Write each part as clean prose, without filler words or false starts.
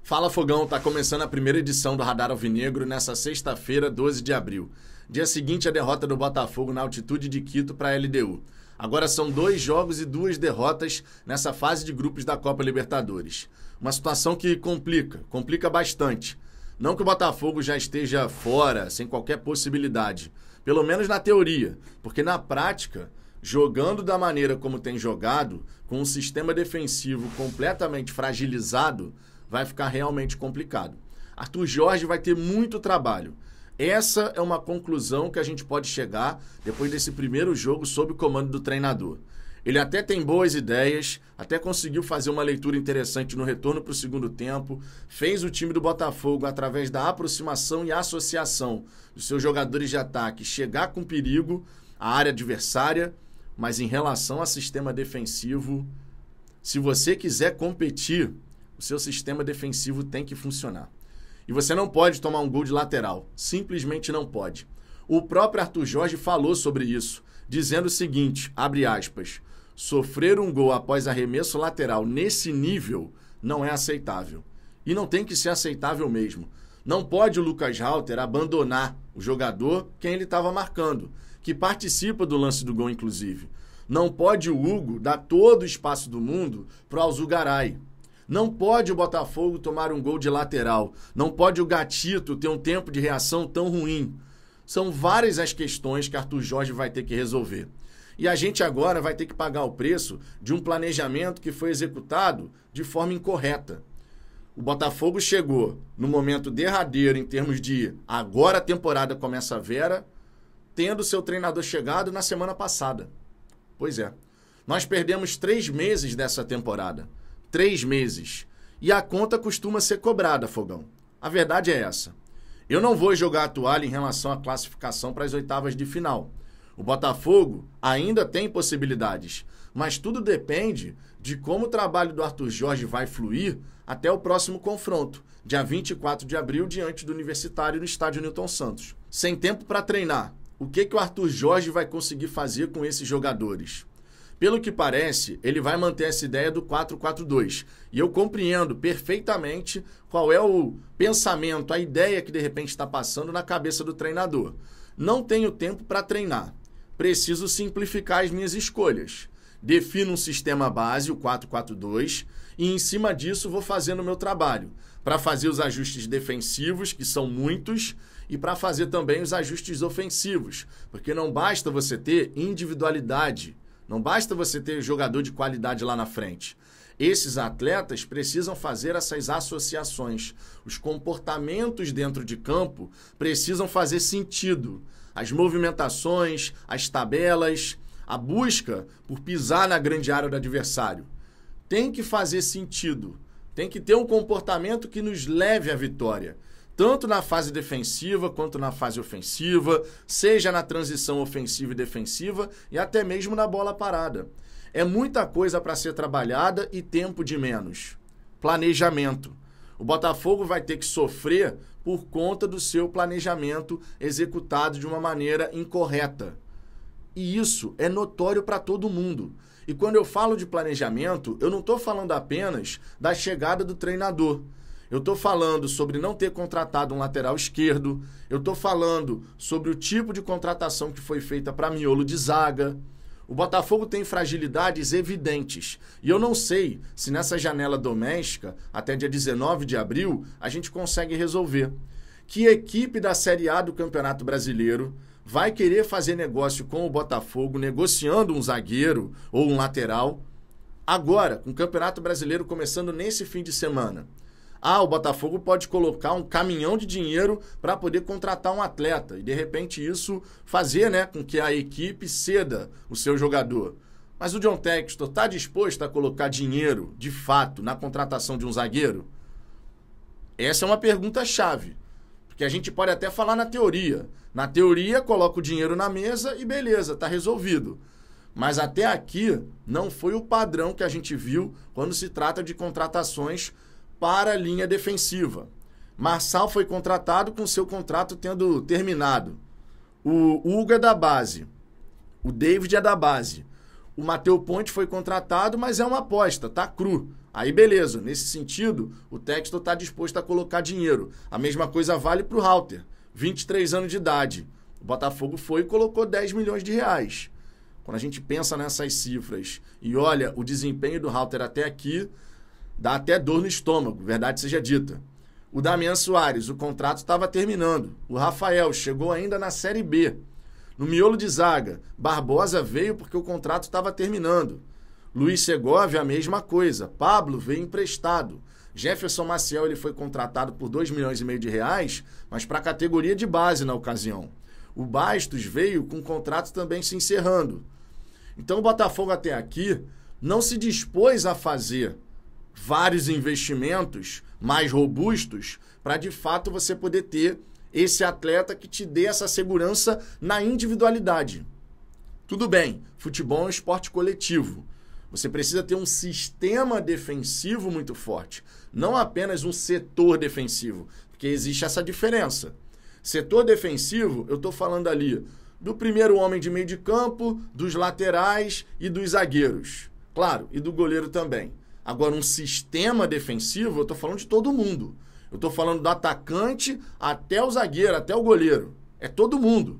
Fala Fogão, tá começando a primeira edição do Radar Alvinegro nessa sexta-feira, 12 de abril. Dia seguinte a derrota do Botafogo na altitude de Quito para a LDU. Agora são 2 jogos e 2 derrotas nessa fase de grupos da Copa Libertadores. Uma situação que complica bastante. Não que o Botafogo já esteja fora, sem qualquer possibilidade. Pelo menos na teoria, porque na prática, jogando da maneira como tem jogado, com um sistema defensivo completamente fragilizado, vai ficar realmente complicado. Arthur Jorge vai ter muito trabalho. Essa é uma conclusão que a gente pode chegar depois desse primeiro jogo sob o comando do treinador. Ele até tem boas ideias, até conseguiu fazer uma leitura interessante no retorno para o segundo tempo, fez o time do Botafogo, através da aproximação e associação dos seus jogadores de ataque, chegar com perigo à área adversária, mas em relação ao sistema defensivo, se você quiser competir, o seu sistema defensivo tem que funcionar. E você não pode tomar um gol de lateral. Simplesmente não pode. O próprio Arthur Jorge falou sobre isso, dizendo o seguinte, abre aspas, sofrer um gol após arremesso lateral nesse nível não é aceitável. E não tem que ser aceitável mesmo. Não pode o Lucas Halter abandonar o jogador quem ele estava marcando, que participa do lance do gol, inclusive. Não pode o Hugo dar todo o espaço do mundo para o Alzugaray. Não pode o Botafogo tomar um gol de lateral. Não pode o Gatito ter um tempo de reação tão ruim. São várias as questões que Arthur Jorge vai ter que resolver. E a gente agora vai ter que pagar o preço de um planejamento que foi executado de forma incorreta. O Botafogo chegou no momento derradeiro em termos de agora a temporada começa a vera, tendo seu treinador chegado na semana passada. Pois é. Nós perdemos 3 meses dessa temporada. 3 meses. E a conta costuma ser cobrada, Fogão. A verdade é essa. Eu não vou jogar a toalha em relação à classificação para as oitavas de final. O Botafogo ainda tem possibilidades, mas tudo depende de como o trabalho do Arthur Jorge vai fluir até o próximo confronto, dia 24 de abril, diante do Universitário no estádio Newton Santos. Sem tempo para treinar, o que o Arthur Jorge vai conseguir fazer com esses jogadores? Pelo que parece, ele vai manter essa ideia do 4-4-2. E eu compreendo perfeitamente qual é o pensamento, a ideia que de repente está passando na cabeça do treinador. Não tenho tempo para treinar. Preciso simplificar as minhas escolhas. Defino um sistema base, o 4-4-2, e em cima disso vou fazendo o meu trabalho. Para fazer os ajustes defensivos, que são muitos, e para fazer também os ajustes ofensivos. Porque não basta você ter individualidade. Não basta você ter jogador de qualidade lá na frente. Esses atletas precisam fazer essas associações. Os comportamentos dentro de campo precisam fazer sentido. As movimentações, as tabelas, a busca por pisar na grande área do adversário. Tem que fazer sentido. Tem que ter um comportamento que nos leve à vitória. Tanto na fase defensiva quanto na fase ofensiva, seja na transição ofensiva e defensiva e até mesmo na bola parada. É muita coisa para ser trabalhada e tempo de menos. Planejamento. O Botafogo vai ter que sofrer por conta do seu planejamento executado de uma maneira incorreta. E isso é notório para todo mundo. E quando eu falo de planejamento, eu não estou falando apenas da chegada do treinador. Eu estou falando sobre não ter contratado um lateral esquerdo. Eu estou falando sobre o tipo de contratação que foi feita para miolo de zaga. O Botafogo tem fragilidades evidentes. E eu não sei se nessa janela doméstica, até dia 19 de abril, a gente consegue resolver. Que equipe da Série A do Campeonato Brasileiro vai querer fazer negócio com o Botafogo, negociando um zagueiro ou um lateral, agora, com o Campeonato Brasileiro começando nesse fim de semana? O Botafogo pode colocar um caminhão de dinheiro para poder contratar um atleta e, de repente, isso fazer com que a equipe ceda o seu jogador. Mas o John Textor está disposto a colocar dinheiro, de fato, na contratação de um zagueiro? Essa é uma pergunta-chave, porque a gente pode até falar na teoria. Na teoria, coloca o dinheiro na mesa e beleza, está resolvido. Mas até aqui não foi o padrão que a gente viu quando se trata de contratações para a linha defensiva. Marçal foi contratado com seu contrato tendo terminado. O Hugo é da base. O David é da base. O Matheus Ponte foi contratado, mas é uma aposta, tá cru. Aí beleza, nesse sentido, o Textor está disposto a colocar dinheiro. A mesma coisa vale para o Halter, 23 anos de idade. O Botafogo foi e colocou 10 milhões de reais. Quando a gente pensa nessas cifras e olha o desempenho do Halter até aqui, dá até dor no estômago, verdade seja dita. O Damian Soares, o contrato estava terminando. O Rafael chegou ainda na Série B. No miolo de zaga, Barbosa veio porque o contrato estava terminando. Luiz Segovia, a mesma coisa. Pablo veio emprestado. Jefferson Maciel ele foi contratado por 2,5 milhões de reais, mas para a categoria de base na ocasião. O Bastos veio com o contrato também se encerrando. Então o Botafogo até aqui não se dispôs a fazer vários investimentos mais robustos para de fato você poder ter esse atleta que te dê essa segurança na individualidade. Tudo bem, futebol é um esporte coletivo. Você precisa ter um sistema defensivo muito forte, não apenas um setor defensivo, porque existe essa diferença. Setor defensivo, eu estou falando ali do primeiro homem de meio de campo, dos laterais e dos zagueiros. Claro, e do goleiro também. Agora, um sistema defensivo, eu estou falando de todo mundo. Eu estou falando do atacante até o zagueiro, até o goleiro. É todo mundo.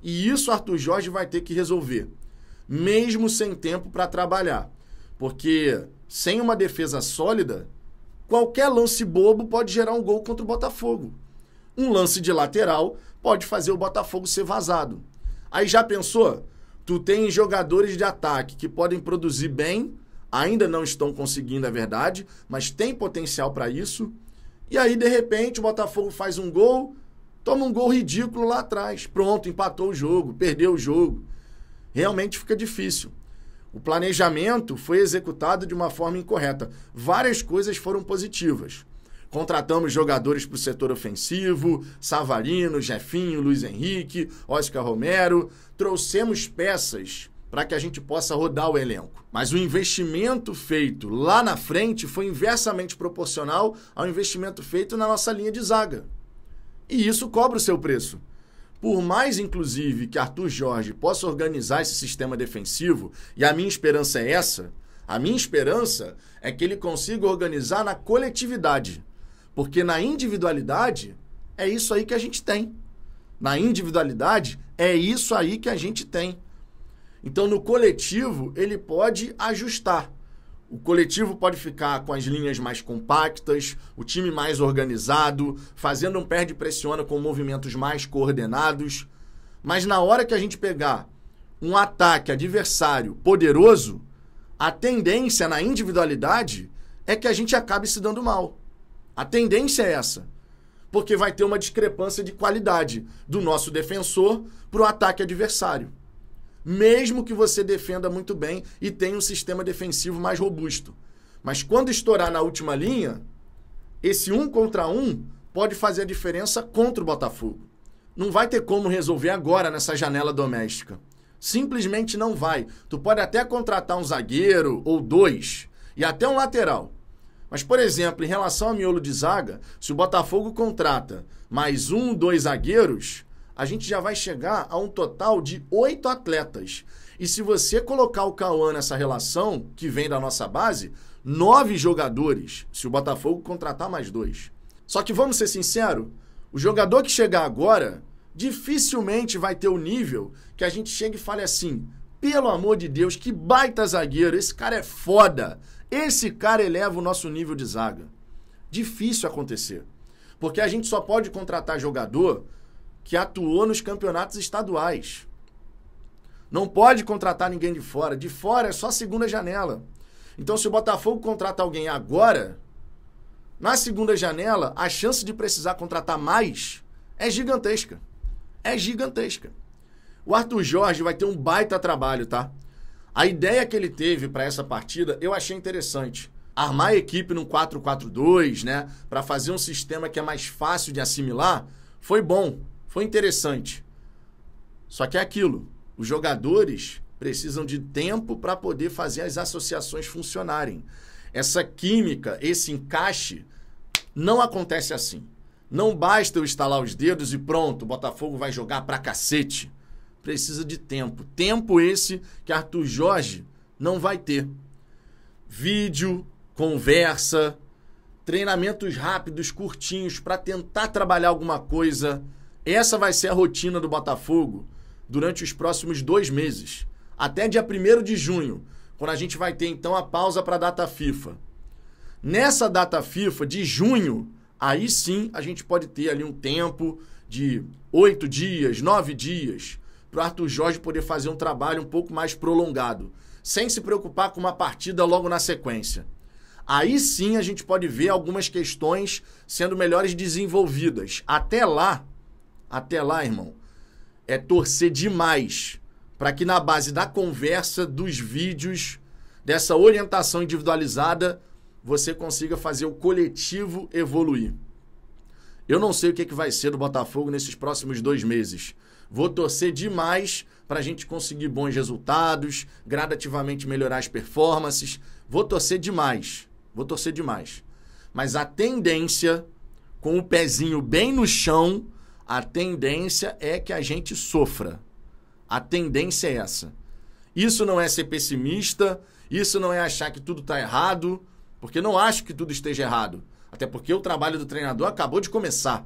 E isso o Arthur Jorge vai ter que resolver, mesmo sem tempo para trabalhar. Porque sem uma defesa sólida, qualquer lance bobo pode gerar um gol contra o Botafogo. Um lance de lateral pode fazer o Botafogo ser vazado. Aí já pensou? Tu tem jogadores de ataque que podem produzir bem, ainda não estão conseguindo, é verdade, mas tem potencial para isso. E aí, de repente, o Botafogo faz um gol, toma um gol ridículo lá atrás. Pronto, empatou o jogo, perdeu o jogo. Realmente fica difícil. O planejamento foi executado de uma forma incorreta. Várias coisas foram positivas. Contratamos jogadores para o setor ofensivo, Savarino, Jefinho, Luiz Henrique, Oscar Romero. Trouxemos peças para que a gente possa rodar o elenco. Mas o investimento feito lá na frente foi inversamente proporcional ao investimento feito na nossa linha de zaga. E isso cobra o seu preço. Por mais, inclusive, que Arthur Jorge possa organizar esse sistema defensivo, e a minha esperança é essa, a minha esperança é que ele consiga organizar na coletividade. Porque na individualidade, é isso aí que a gente tem. Na individualidade, é isso aí que a gente tem. Então, no coletivo, ele pode ajustar. O coletivo pode ficar com as linhas mais compactas, o time mais organizado, fazendo um perde-pressiona com movimentos mais coordenados. Mas na hora que a gente pegar um ataque adversário poderoso, a tendência na individualidade é que a gente acabe se dando mal. A tendência é essa. Porque vai ter uma discrepância de qualidade do nosso defensor para o ataque adversário. Mesmo que você defenda muito bem e tenha um sistema defensivo mais robusto. Mas quando estourar na última linha, esse 1 contra 1 pode fazer a diferença contra o Botafogo. Não vai ter como resolver agora nessa janela doméstica. Simplesmente não vai. Tu pode até contratar um zagueiro ou 2 e até um lateral. Mas, por exemplo, em relação ao miolo de zaga, se o Botafogo contrata mais 1, 2 zagueiros, a gente já vai chegar a um total de 8 atletas. E se você colocar o Cauã nessa relação, que vem da nossa base, 9 jogadores, se o Botafogo contratar mais 2. Só que vamos ser sinceros, o jogador que chegar agora dificilmente vai ter o nível que a gente chega e fale assim, pelo amor de Deus, que baita zagueiro, esse cara é foda, esse cara eleva o nosso nível de zaga. Difícil acontecer, porque a gente só pode contratar jogador que atuou nos campeonatos estaduais. Não pode contratar ninguém de fora. De fora é só segunda janela. Então, se o Botafogo contrata alguém agora, na segunda janela, a chance de precisar contratar mais é gigantesca. É gigantesca. O Arthur Jorge vai ter um baita trabalho, tá? A ideia que ele teve para essa partida, eu achei interessante. Armar a equipe num 4-4-2, né? Para fazer um sistema que é mais fácil de assimilar, foi bom. Foi interessante. Só que é aquilo. Os jogadores precisam de tempo para poder fazer as associações funcionarem. Essa química, esse encaixe, não acontece assim. Não basta eu estalar os dedos e pronto, o Botafogo vai jogar pra cacete. Precisa de tempo. Tempo esse que Arthur Jorge não vai ter. Vídeo, conversa, treinamentos rápidos, curtinhos, para tentar trabalhar alguma coisa. Essa vai ser a rotina do Botafogo durante os próximos 2 meses. Até dia 1º de junho, quando a gente vai ter, então, a pausa para a data FIFA. Nessa data FIFA de junho, aí sim a gente pode ter ali um tempo de 8 dias, 9 dias, para o Arthur Jorge poder fazer um trabalho um pouco mais prolongado, sem se preocupar com uma partida logo na sequência. Aí sim a gente pode ver algumas questões sendo melhores desenvolvidas. Até lá, irmão, é torcer demais para que na base da conversa, dos vídeos, dessa orientação individualizada, você consiga fazer o coletivo evoluir. Eu não sei o que vai ser do Botafogo nesses próximos 2 meses. Vou torcer demais para a gente conseguir bons resultados, gradativamente melhorar as performances. Vou torcer demais. Mas a tendência, com o pezinho bem no chão, a tendência é que a gente sofra. A tendência é essa. Isso não é ser pessimista, isso não é achar que tudo está errado, porque não acho que tudo esteja errado. Até porque o trabalho do treinador acabou de começar.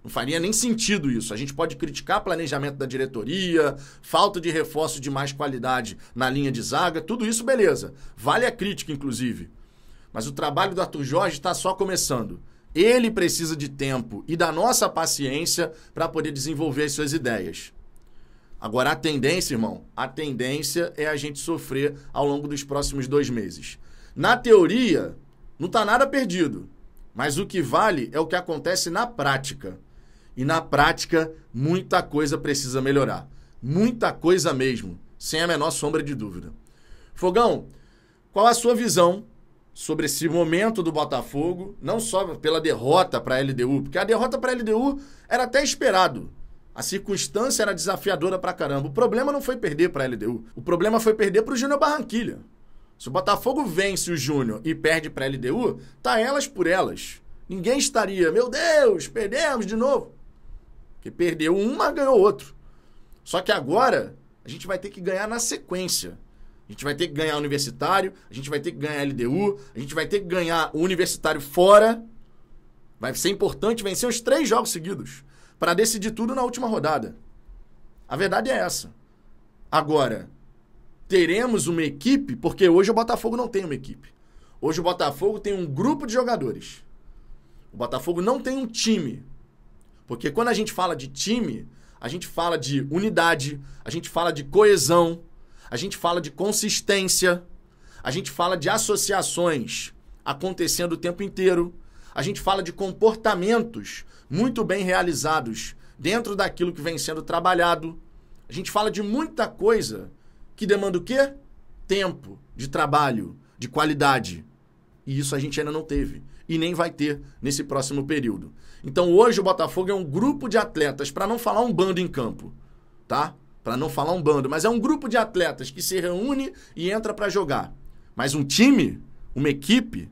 Não faria nem sentido isso. A gente pode criticar planejamento da diretoria, falta de reforço de mais qualidade na linha de zaga, tudo isso beleza. Vale a crítica, inclusive. Mas o trabalho do Arthur Jorge está só começando. Ele precisa de tempo e da nossa paciência para poder desenvolver as suas ideias. Agora, a tendência, irmão, é a gente sofrer ao longo dos próximos 2 meses. Na teoria, não está nada perdido. Mas o que vale é o que acontece na prática. E na prática, muita coisa precisa melhorar. Muita coisa mesmo, sem a menor sombra de dúvida. Fogão, qual a sua visão sobre esse momento do Botafogo, não só pela derrota para a LDU, porque a derrota para a LDU era até esperado. A circunstância era desafiadora pra caramba. O problema não foi perder para a LDU. O problema foi perder para o Júnior Barranquilla. Se o Botafogo vence o Júnior e perde para a LDU, tá elas por elas. Ninguém estaria, meu Deus, perdemos de novo. Porque perdeu um, mas ganhou outro. Só que agora a gente vai ter que ganhar na sequência. A gente vai ter que ganhar o Universitário, a gente vai ter que ganhar a LDU, a gente vai ter que ganhar o Universitário fora. Vai ser importante vencer os 3 jogos seguidos para decidir tudo na última rodada. A verdade é essa. Agora, teremos uma equipe, porque hoje o Botafogo não tem uma equipe. Hoje o Botafogo tem um grupo de jogadores. O Botafogo não tem um time. Porque quando a gente fala de time, a gente fala de unidade, a gente fala de coesão, a gente fala de consistência, a gente fala de associações acontecendo o tempo inteiro, a gente fala de comportamentos muito bem realizados dentro daquilo que vem sendo trabalhado. A gente fala de muita coisa que demanda o quê? Tempo de trabalho, de qualidade. E isso a gente ainda não teve. E nem vai ter nesse próximo período. Então hoje o Botafogo é um grupo de atletas, para não falar um bando em campo, tá? Para não falar um bando, mas é um grupo de atletas que se reúne e entra para jogar. Mas um time, uma equipe,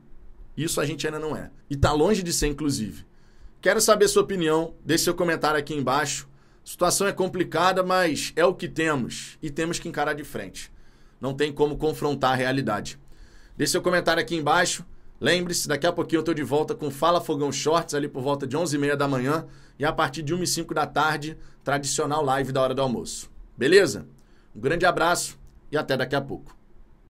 isso a gente ainda não é. E tá longe de ser, inclusive. Quero saber sua opinião, deixe seu comentário aqui embaixo. A situação é complicada, mas é o que temos e temos que encarar de frente. Não tem como confrontar a realidade. Deixe seu comentário aqui embaixo. Lembre-se, daqui a pouquinho eu estou de volta com Fala Fogão Shorts, ali por volta de 11h30 da manhã e a partir de 1h05 da tarde, tradicional live da hora do almoço. Beleza? Um grande abraço e até daqui a pouco.